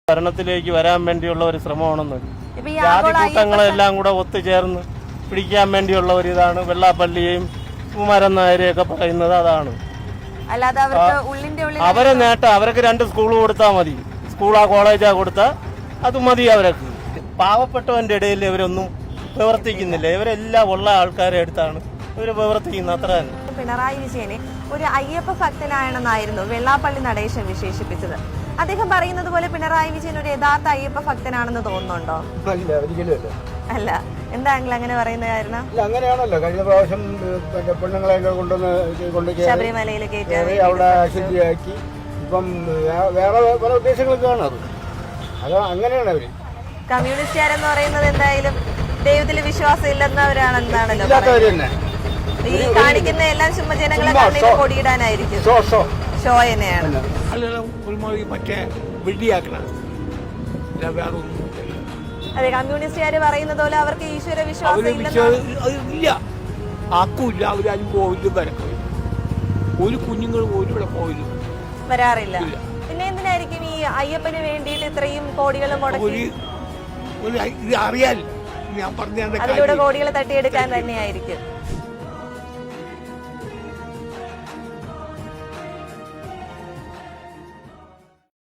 ഭരണത്തിലേക്ക് വരാൻ വേണ്ടിയുള്ള ഒരു ശ്രമമാണെന്ന്. ജാതി കൂട്ടങ്ങളെല്ലാം കൂടെ ഒത്തുചേർന്ന് പിടിക്കാൻ വേണ്ടിയുള്ള ഒരു ഇതാണ് വെള്ളാപ്പള്ളിയെയും കുമാരൻ നായരെയൊക്കെ പറയുന്നത്. അതാണ് അവരെ നേട്ടം. അവർക്ക് 2 സ്കൂൾ കൊടുത്താൽ മതി. സ്കൂളാ കോളേജാ കൊടുത്താൽ അത് മതി അവർക്ക്. പാവപ്പെട്ടവന്റെ ഇടയിൽ ഇവരൊന്നും പ്രവർത്തിക്കുന്നില്ല. ഇവരെല്ലാം ഉള്ള ആൾക്കാരെ അടുത്താണ് ഇവർ പ്രവർത്തിക്കുന്നത്. അത്ര തന്നെ. പിണറായി വിജയനെ ഒരു അയ്യപ്പ ഭക്തനാണെന്നായിരുന്നു വെള്ളാപ്പള്ളി നടേശൻ വിശേഷിപ്പിച്ചത്. അദ്ദേഹം പറയുന്നത് പോലെ പിണറായി വിജയൻ ഒരു യഥാർത്ഥ അയ്യപ്പ ഭക്തനാണെന്ന് തോന്നുന്നുണ്ടോ? അല്ല. എന്താ അങ്ങനെ പറയുന്ന കാരണം? അങ്ങനെയാണല്ലോ കഴിഞ്ഞ പ്രാവശ്യം പെണ്ണുങ്ങളെയൊക്കെ കൊണ്ടുവന്ന് ശബരിമലയിൽ അവിടെ അശുദ്ധിയാക്കി. ഇപ്പം വേറെ പല ഉദ്ദേശങ്ങളൊക്കെ കാണാറ്. അത് അങ്ങനെയാണ് അവര്. കമ്മ്യൂണിസ്റ്റുകാരെന്ന് പറയുന്നത് എന്തായാലും ദൈവത്തിൽ വിശ്വാസം ഇല്ലെന്നവരാണെന്നാണല്ലോ ഈ കാണിക്കുന്ന എല്ലാം ചുമ്മജനങ്ങളെ കണ്ണിൽ കൊടിയിടാനായിരിക്കും. ഷോ തന്നെയാണ്. അതെ, കമ്മ്യൂണിസ്റ്റുകാര് പറയുന്നത് പോലെ അവർക്ക് ഈശ്വര വിശ്വാസം ഇല്ല. ആക്കൂല്ല. അവരാരും പോയില്ല. ഒരു കുഞ്ഞുങ്ങൾ പോലും ഇവിടെ പോയില്ല, വരാറില്ല. പിന്നെ എന്തിനായിരിക്കും ഈ അയ്യപ്പന് വേണ്ടിയിട്ട് ഇത്രയും കോടികൾ മുടക്കി? അറിയാൻ ഞാൻ പറഞ്ഞ അതിലൂടെ കോടികൾ തട്ടിയെടുക്കാൻ തന്നെയായിരിക്കും.